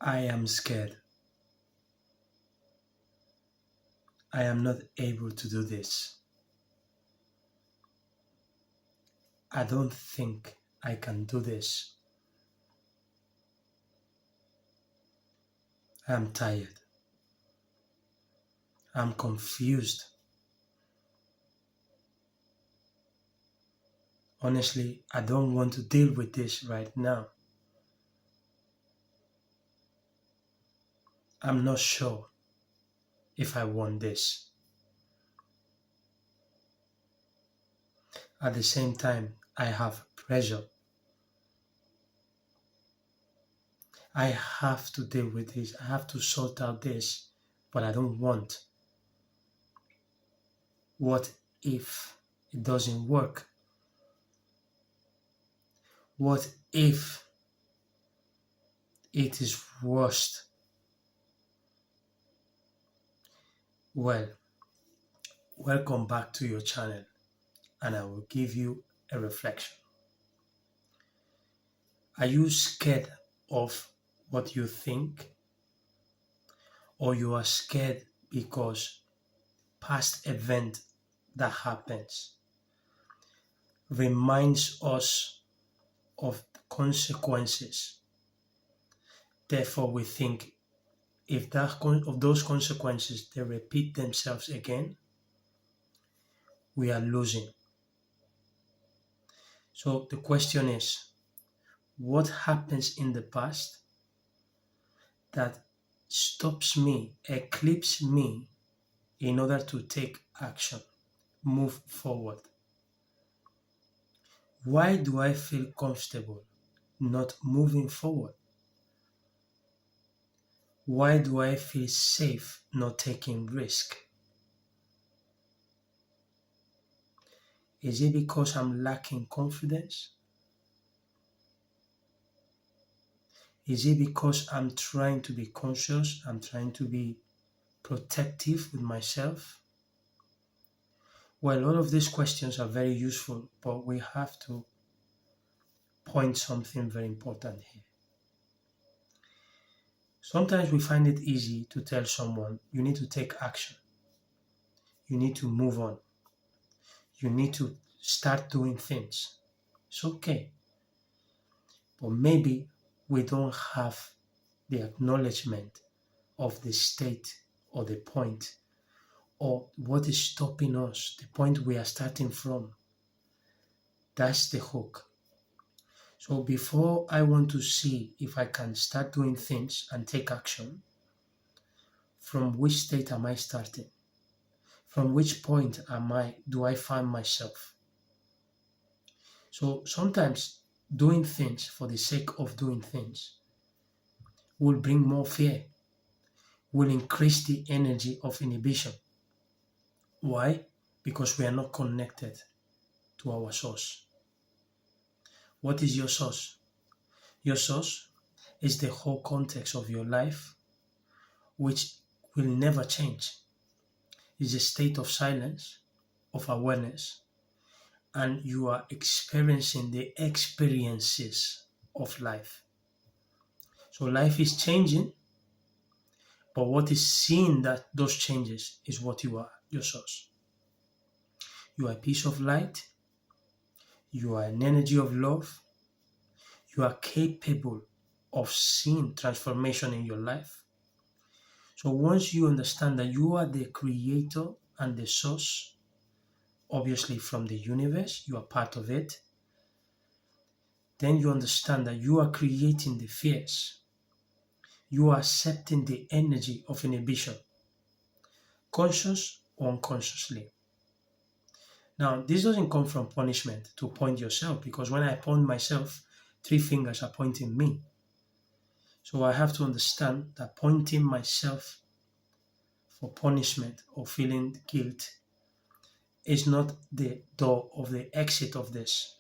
I am scared. I am not able to do this. I don't think I can do this. I am tired. I'm confused. Honestly, I don't want to deal with this right now. I'm not sure if I want this. At the same time, I have pressure. I have to deal with this. I have to sort out this, but I don't want. What if it doesn't work? What if it is worst? Well, welcome back to your channel, and I will give you a reflection. Are you scared of what you think, or you are scared because past event that happens reminds us of consequences? Therefore, we think if of those consequences they repeat themselves again, we are losing. So the question is, what happens in the past that stops me, eclipses me in order to take action, move forward? Why do I feel comfortable not moving forward? Why do I feel safe not taking risk? Is it because I'm lacking confidence? Is it because I'm trying to be conscious? I'm trying to be protective with myself? Well, all of these questions are very useful, but we have to point something very important here. Sometimes we find it easy to tell someone, you need to take action. You need to move on. You need to start doing things. It's okay. But maybe we don't have the acknowledgement of the state or the point or what is stopping us, the point we are starting from. That's the hook. So before I want to see if I can start doing things and take action, from which state am I starting? From which point do I find myself? So sometimes doing things for the sake of doing things will bring more fear, will increase the energy of inhibition. Why? Because we are not connected to our source. What is your source? Your source is the whole context of your life, which will never change. It's a state of silence, of awareness, and you are experiencing the experiences of life. So life is changing, but what is seeing that those changes is what you are, your source. You are a piece of light, you are an energy of love, you are capable of seeing transformation in your life. So once you understand that you are the creator and the source, obviously from the universe, you are part of it, then you understand that you are creating the fears. You are accepting the energy of inhibition, conscious or unconsciously. Now, this doesn't come from punishment to point yourself, because when I point myself, 3 fingers are pointing me. So I have to understand that pointing myself for punishment or feeling guilt is not the door of the exit of this.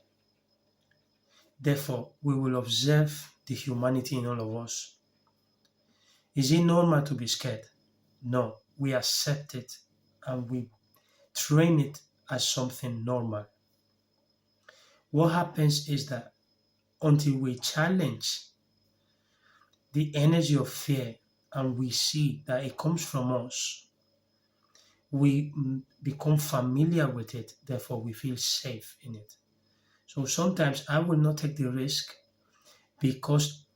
Therefore, we will observe the humanity in all of us. Is it normal to be scared? No, we accept it and we train it as something normal. What happens is that until we challenge the energy of fear and we see that it comes from us, we become familiar with it, therefore we feel safe in it. So sometimes I will not take the risk because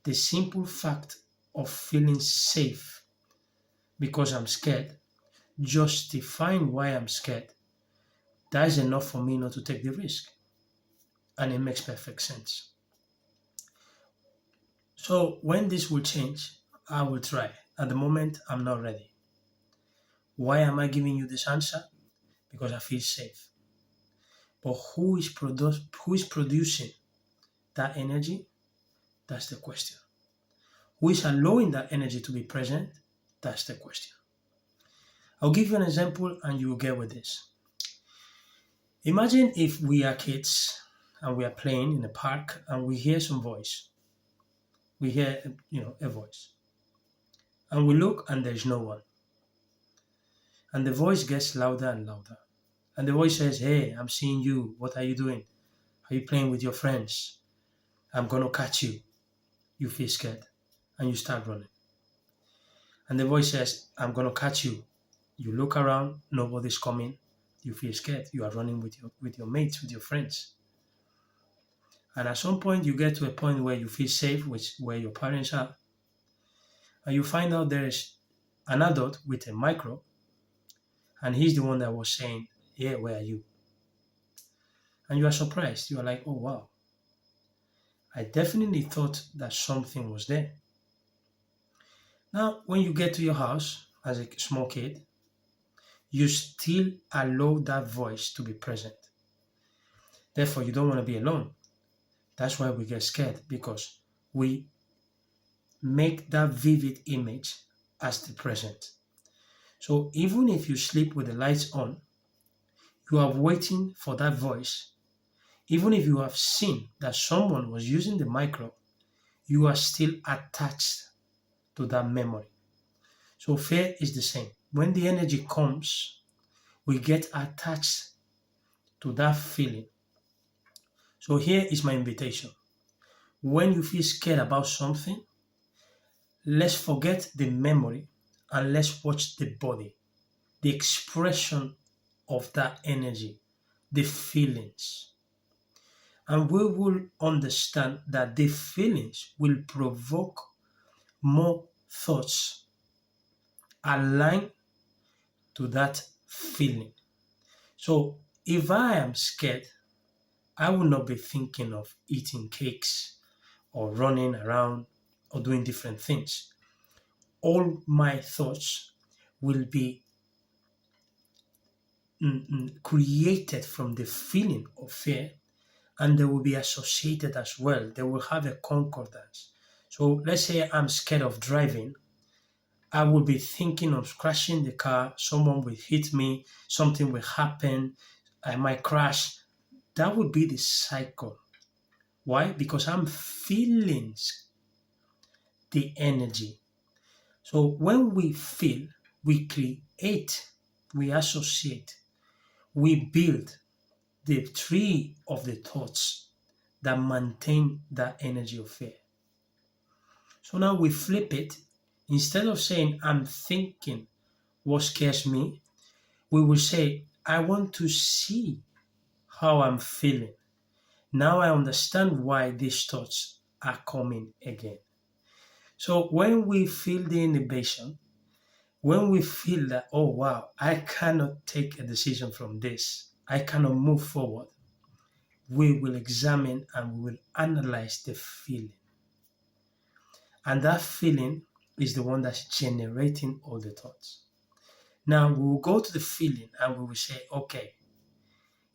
the simple fact of feeling safe because I'm scared, justifying why I'm scared, that is enough for me not to take the risk. And it makes perfect sense. So when this will change, I will try. At the moment, I'm not ready. Why am I giving you this answer? Because I feel safe. But who is producing that energy? That's the question. Who is allowing that energy to be present? That's the question. I'll give you an example and you will get with this. Imagine if we are kids and we are playing in a park and we hear some voice. We hear, a voice. And we look and there's no one. And the voice gets louder and louder. And the voice says, "Hey, I'm seeing you. What are you doing? Are you playing with your friends? I'm going to catch you." You feel scared and you start running. And the voice says, "I'm going to catch you." You look around, nobody's coming. You feel scared. You are running with your mates, with your friends. And at some point, you get to a point where you feel safe, where your parents are. And you find out there is an adult with a micro, and he's the one that was saying, "Yeah, where are you?" And you are surprised. You are like, "Oh, wow. I definitely thought that something was there." Now, when you get to your house as a small kid, you still allow that voice to be present. Therefore, you don't want to be alone. That's why we get scared, because we make that vivid image as the present. So even if you sleep with the lights on, you are waiting for that voice. Even if you have seen that someone was using the micro, you are still attached to that memory. So fear is the same. When the energy comes, we get attached to that feeling. So here is my invitation. When you feel scared about something, let's forget the memory and let's watch the body, the expression of that energy, the feelings. And we will understand that the feelings will provoke more thoughts aligned to that feeling. So if I am scared, I will not be thinking of eating cakes or running around or doing different things. All my thoughts will be created from the feeling of fear, and they will be associated as well. They will have a concordance. So let's say I'm scared of driving. I will be thinking of crashing the car, someone will hit me, something will happen, I might crash. That would be the cycle. Why? Because I'm feeling the energy. So when we feel, we create, we associate, we build the tree of the thoughts that maintain that energy of fear. So now we flip it. Instead of saying, "I'm thinking what scares me," we will say, "I want to see how I'm feeling. Now I understand why these thoughts are coming again." So when we feel the inhibition, when we feel that, "Oh wow, I cannot take a decision from this, I cannot move forward," we will examine and we will analyze the feeling. And that feeling is the one that's generating all the thoughts. Now we will go to the feeling and we will say, "Okay,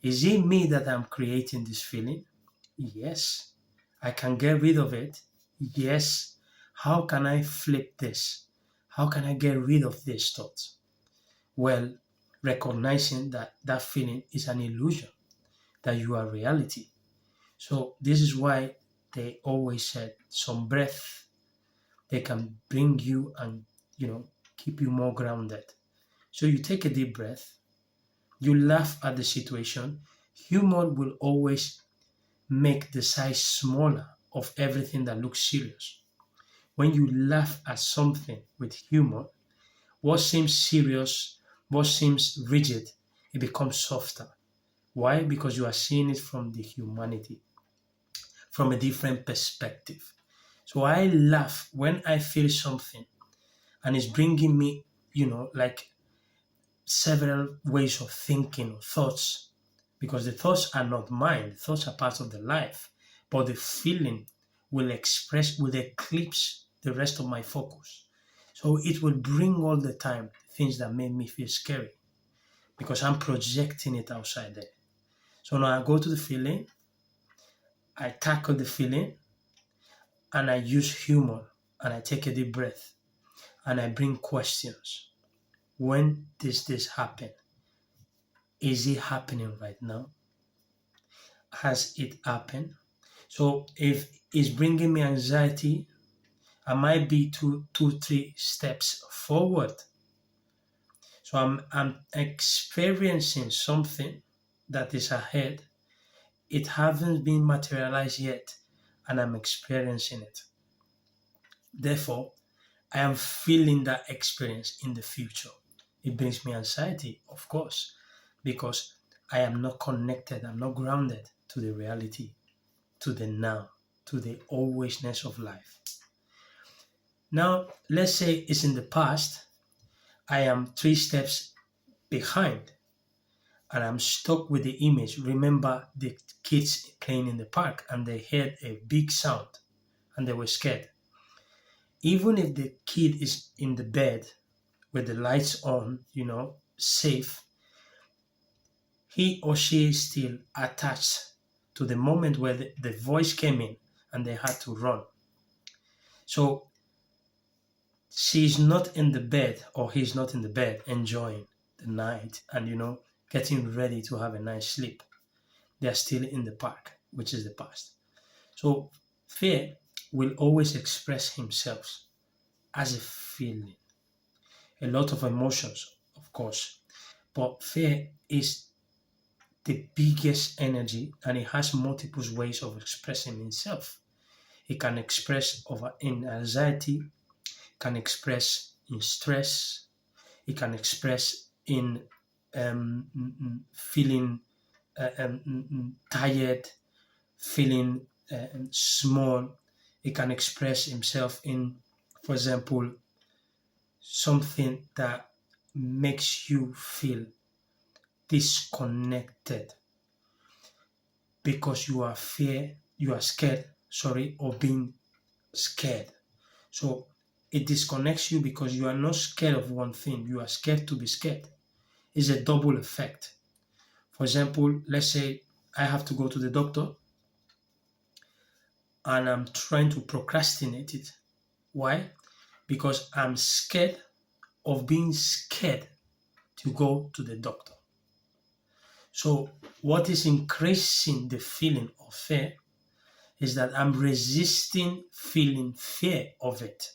is it me that I'm creating this feeling? Yes. I can get rid of it. Yes. How can I flip this? How can I get rid of this thought?" Well, recognizing that that feeling is an illusion, that you are reality. So this is why they always said some breath, they can bring you and keep you more grounded. So you take a deep breath, you laugh at the situation. Humor will always make the size smaller of everything that looks serious. when you laugh at something with humor, what seems serious, what seems rigid, it becomes softer. Why? Because you are seeing it from the humanity, from a different perspective. So I laugh when I feel something and it's bringing me, like several ways of thinking or thoughts, because the thoughts are not mine, the thoughts are part of the life, but the feeling will eclipse the rest of my focus. So it will bring all the time things that make me feel scary because I'm projecting it outside there. So now I go to the feeling, I tackle the feeling, and I use humor and I take a deep breath and I bring questions. When does this happen? Is it happening right now? Has it happened? So if it's bringing me anxiety, I might be two, 3 steps forward. So I'm experiencing something that is ahead. It hasn't been materialized yet, and I'm experiencing it. Therefore, I am feeling that experience in the future. It brings me anxiety, of course, because I am not connected, I'm not grounded to the reality, to the now, to the alwaysness of life. Now, let's say it's in the past, I am 3 steps behind and I'm stuck with the image. Remember the kids playing in the park and they heard a big sound and they were scared. Even if the kid is in the bed with the lights on, safe, he or she is still attached to the moment where the voice came in and they had to run. So she's not in the bed or he's not in the bed enjoying the night and getting ready to have a nice sleep. They're still in the park, which is the past. So fear will always express himself as a feeling, a lot of emotions, of course, but fear is the biggest energy and it has multiple ways of expressing itself. It can express in anxiety, can express in stress, it can express in feeling tired, feeling small. It can express himself in, for example, something that makes you feel disconnected because you are scared, of being scared. So it disconnects you because you are not scared of one thing, you are scared to be scared. It's a double effect. For example, let's say I have to go to the doctor and I'm trying to procrastinate it. Why? Because I'm scared of being scared to go to the doctor. So, what is increasing the feeling of fear is that I'm resisting feeling fear of it.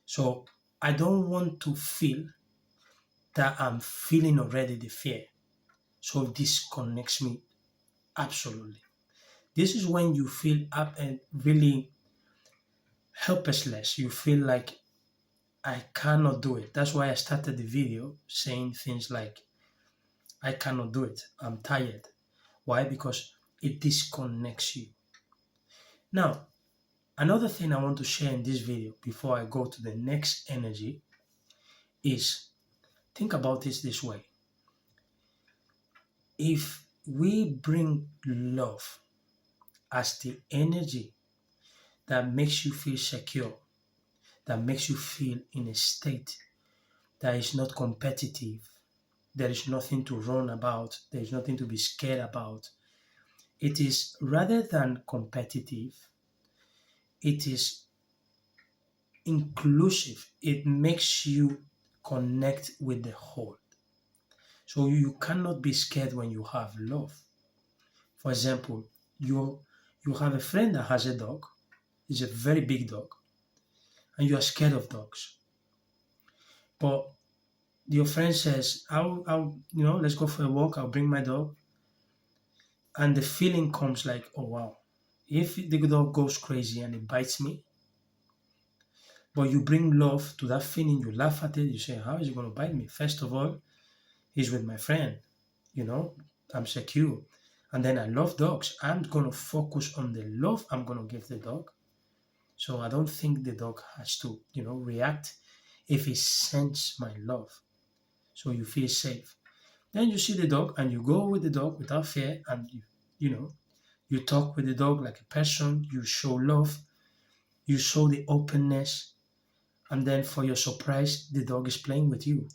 So, I don't want to feel that I'm feeling already the fear. So, this connects me absolutely. This is when you feel up and really helpless. You feel like I cannot do it. That's why I started the video saying things like, I cannot do it. I'm tired. Why? Because it disconnects you. Now, another thing I want to share in this video before I go to the next energy is think about this way. If we bring love as the energy that makes you feel secure, that makes you feel in a state that is not competitive, there is nothing to run about, there is nothing to be scared about. It is rather than competitive, it is inclusive. It makes you connect with the whole. So you cannot be scared when you have love. For example, you have a friend that has a dog, it's a very big dog, and you are scared of dogs. But your friend says, I'll let's go for a walk, I'll bring my dog. And the feeling comes like, oh wow, if the dog goes crazy and it bites me, But you bring love to that feeling, you laugh at it, you say, how is he going to bite me? First of all, he's with my friend, you know, I'm secure. And then I love dogs. I'm going to focus on the love I'm going to give the dog. So I don't think the dog has to, react if he senses my love. So you feel safe. Then you see the dog and you go with the dog without fear, and you talk with the dog like a person, you show love, you show the openness, and then for your surprise, the dog is playing with you.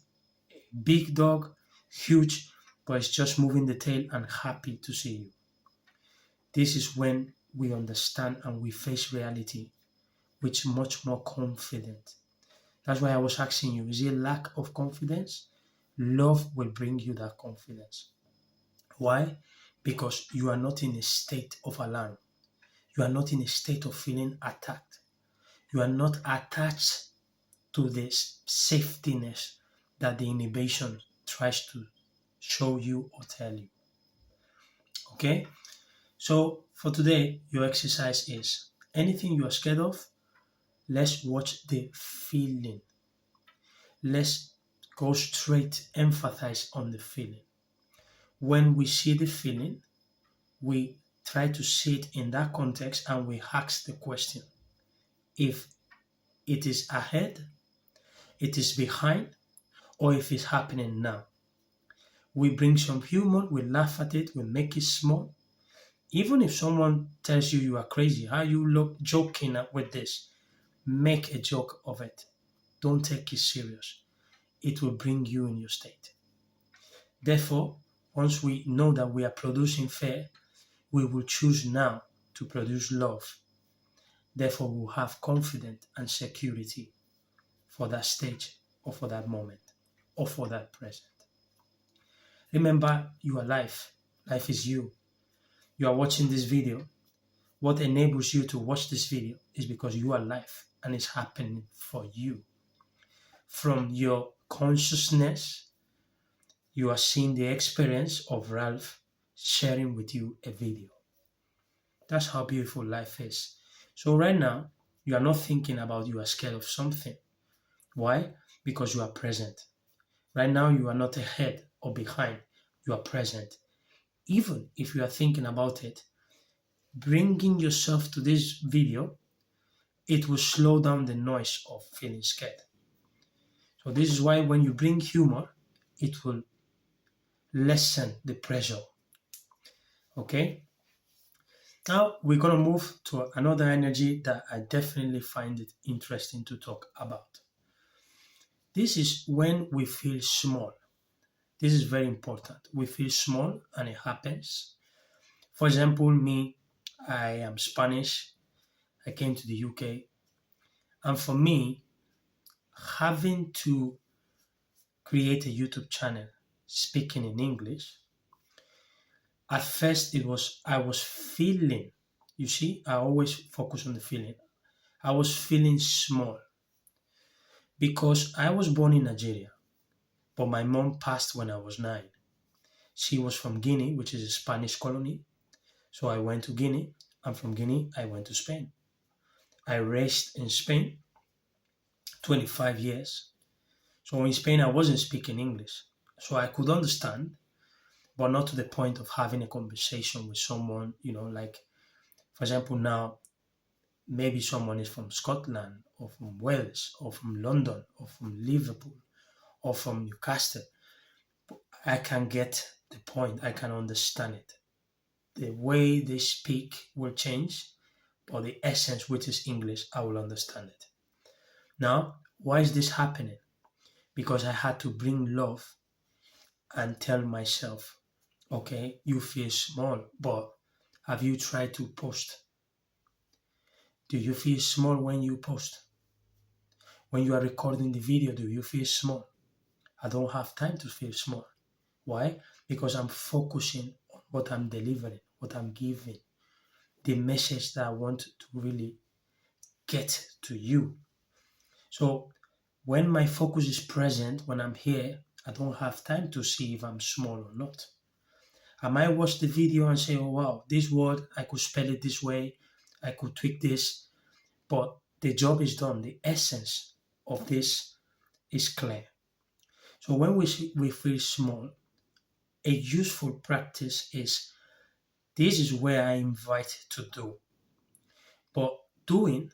Big dog, huge, but it's just moving the tail and happy to see you. This is when we understand and we face reality with much more confidence. That's why I was asking you, is it lack of confidence? Love will bring you that confidence. Why? Because you are not in a state of alarm. You are not in a state of feeling attacked. You are not attached to this safetyness that the inhibition tries to show you or tell you. Okay? So for today, your exercise is anything you are scared of, let's watch the feeling. Let's go straight, empathize on the feeling. When we see the feeling, we try to see it in that context and we ask the question. If it is ahead, it is behind, or if it's happening now. We bring some humor, we laugh at it, we make it small. Even if someone tells you are crazy, how you look joking with this, make a joke of it. Don't take it serious. It will bring you in your state. Therefore, once we know that we are producing fear, we will choose now to produce love. Therefore, we'll have confidence and security for that stage or for that moment or for that present. Remember, you are life. Life is you. You are watching this video. What enables you to watch this video is because you are life and it's happening for you. From your consciousness, you are seeing the experience of Ralph sharing with you a video. That's how beautiful life is. So right now, you are not thinking about you are scared of something. Why? Because you are present. Right now, you are not ahead or behind. You are present. Even if you are thinking about it, bringing yourself to this video, it will slow down the noise of feeling scared. So this is why when you bring humor, it will lessen the pressure. Okay? Now we're going to move to another energy that I definitely find it interesting to talk about. This is when we feel small. This is very important. We feel small and it happens. For example, me, I am Spanish. I came to the UK. And for me, having to create a YouTube channel speaking in English, at first I was feeling, you see, I always focus on the feeling. I was feeling small because I was born in Nigeria, but my mom passed when I was 9. She was from Guinea, which is a Spanish colony. So I went to Guinea, and from Guinea, I went to Spain. I raised in Spain 25 years. So in Spain, I wasn't speaking English. So I could understand, but not to the point of having a conversation with someone, like, for example, now, maybe someone is from Scotland or from Wales or from London or from Liverpool or from Newcastle. I can get the point. I can understand it. The way they speak will change, but the essence, which is English, I will understand it. Now, why is this happening? Because I had to bring love and tell myself, okay, you feel small, but have you tried to post? Do you feel small when you post? When you are recording the video, do you feel small? I don't have time to feel small. Why? Because I'm focusing on what I'm delivering, what I'm giving, the message that I want to really get to you. So when my focus is present, when I'm here, I don't have time to see if I'm small or not. I might watch the video and say, oh wow, this word, I could spell it this way, I could tweak this, but the job is done. The essence of this is clear. So when we feel small, a useful practice is this is where I invite to do. But doing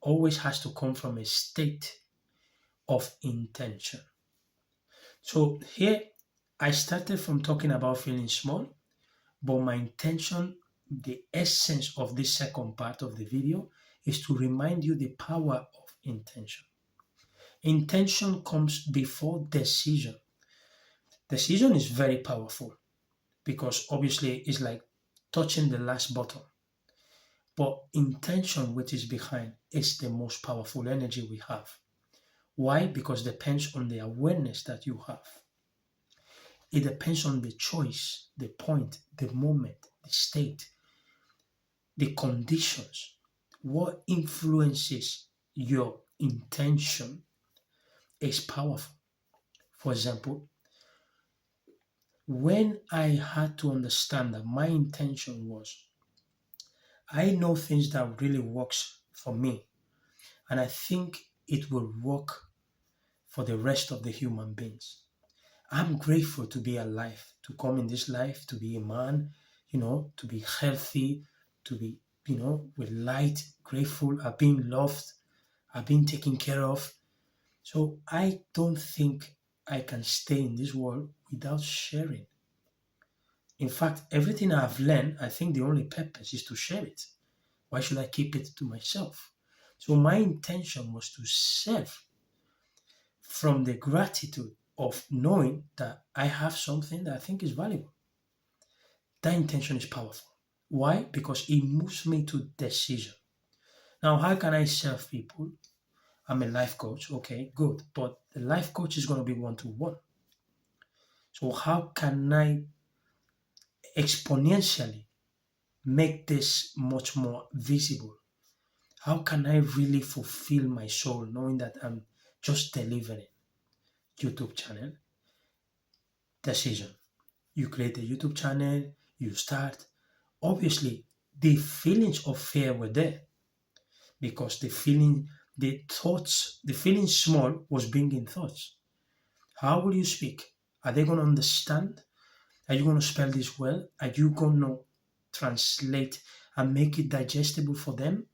always has to come from a state of intention. So here I started from talking about feeling small, but my intention, the essence of this second part of the video, is to remind you the power of intention. Intention comes before decision. Decision is very powerful because obviously it's like touching the last button. But intention, which is behind, is the most powerful energy we have. Why? Because it depends on the awareness that you have. It depends on the choice, the point, the moment, the state, the conditions. What influences your intention is powerful. For example, when I had to understand that my intention was, I know things that really works for me, and I think it will work for the rest of the human beings. I'm grateful to be alive, to come in this life, to be a man, to be healthy, to be, with light, grateful, I've been loved, I've been taken care of. So I don't think I can stay in this world without sharing. In fact, everything I've learned, I think the only purpose is to share it. Why should I keep it to myself? So my intention was to serve from the gratitude of knowing that I have something that I think is valuable. That intention is powerful. Why? Because it moves me to decision. Now, how can I serve people? I'm a life coach. Okay, good. But the life coach is going to be one-to-one. So how can I exponentially make this much more visible? How can I really fulfill my soul knowing that I'm just delivering? YouTube channel, decision. You create a YouTube channel, you start. Obviously, the feelings of fear were there because the thoughts, the feeling small was bringing thoughts. How will you speak? Are they going to understand? Are you going to spell this well? Are you going to translate and make it digestible for them?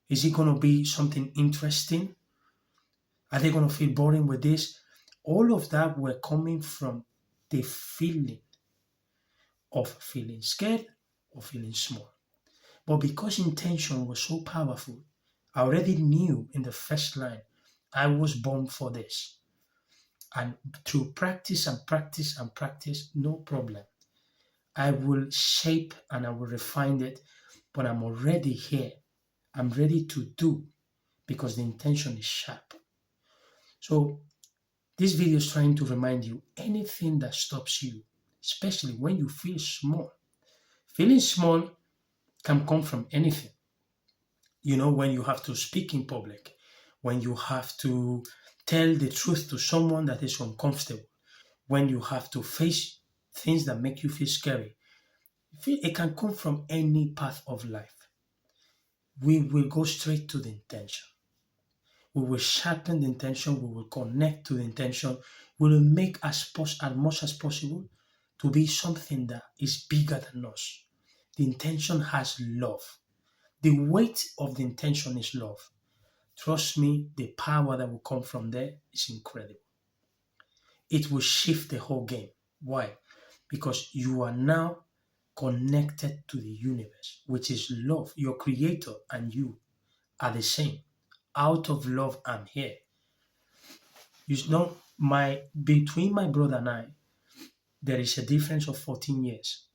Is it going to be something interesting? Are they going to feel boring with this? All of that were coming from the feeling of feeling scared or feeling small. But because intention was so powerful, I already knew in the first line, I was born for this. And through practice and practice and practice, no problem. I will shape and I will refine it, but I'm already here. I'm ready to do because the intention is sharp. So this video is trying to remind you anything that stops you, especially when you feel small. Feeling small can come from anything. When you have to speak in public, when you have to tell the truth to someone that is uncomfortable, when you have to face things that make you feel scary. It can come from any path of life. We will go straight to the intention. We will sharpen the intention. We will connect to the intention. We will make as much as possible to be something that is bigger than us. The intention has love. The weight of the intention is love. Trust me, the power that will come from there is incredible. It will shift the whole game. Why? Because you are now connected to the universe, which is love. Your creator and you are the same. Out of love, I'm here. Between my brother and I, there is a difference of 14 years.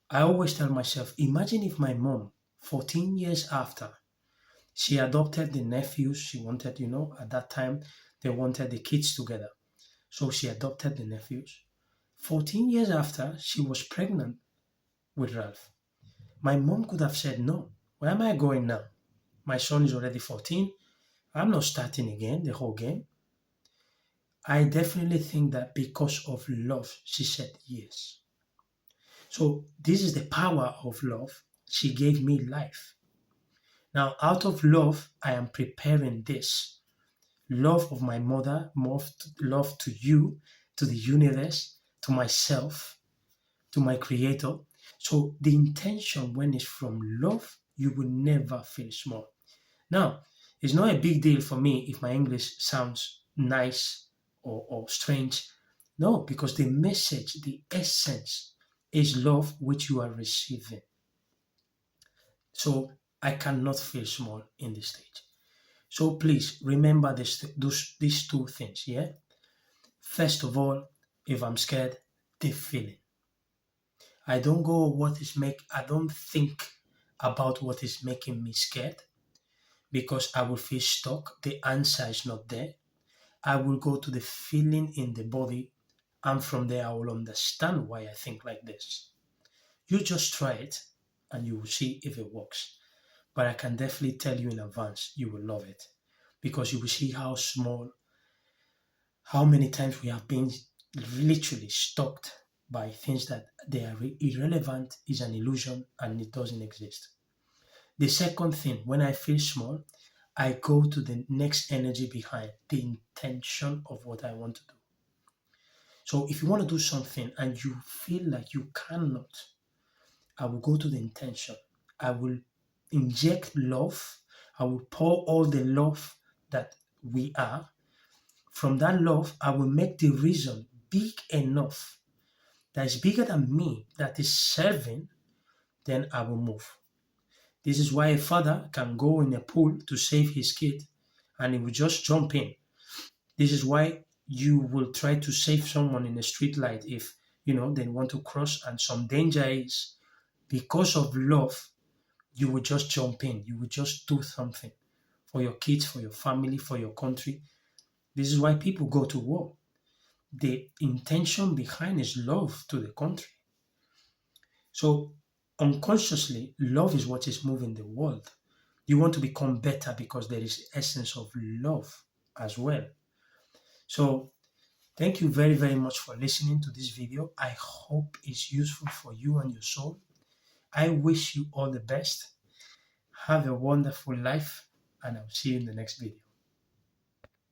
I always tell myself, imagine if my mom, 14 years after, she adopted the nephews she wanted, at that time, they wanted the kids together. So she adopted the nephews. 14 years after, she was pregnant with Ralph. My mom could have said, no, where am I going now? My son is already 14. I'm not starting again the whole game. I definitely think that because of love, she said yes. So this is the power of love. She gave me life. Now, out of love, I am preparing this love of my mother, more love to you, to the universe, to myself, to my creator. So the intention when it's from love, you will never feel small. Now, it's not a big deal for me if my English sounds nice or strange. No, because the message, the essence is love which you are receiving. So I cannot feel small in this stage. So please remember these two things, yeah? First of all, if I'm scared, the feeling. I don't think about what is making me scared because I will feel stuck. The answer is not there. I will go to the feeling in the body, and from there I will understand why I think like this. You just try it and you will see if it works. But I can definitely tell you in advance, you will love it because you will see how small, how many times we have been literally stalked by things that they are irrelevant, is an illusion, and it doesn't exist. The second thing, when I feel small, I go to the next energy behind the intention of what I want to do. So if you want to do something and you feel like you cannot, I will go to the intention. I will inject love. I will pour all the love that we are. From that love, I will make the reason big enough that is bigger than me, that is serving, then I will move. This is why a father can go in a pool to save his kid and he will just jump in. This is why you will try to save someone in a street light if they want to cross and some danger is because of love, you will just jump in. You will just do something for your kids, for your family, for your country. This is why people go to war. The intention behind is love to the country. So unconsciously, love is what is moving the world. You want to become better because there is essence of love as well. So thank you very, very much for listening to this video. I hope it's useful for you and your soul. I wish you all the best. Have a wonderful life, and I'll see you in the next video.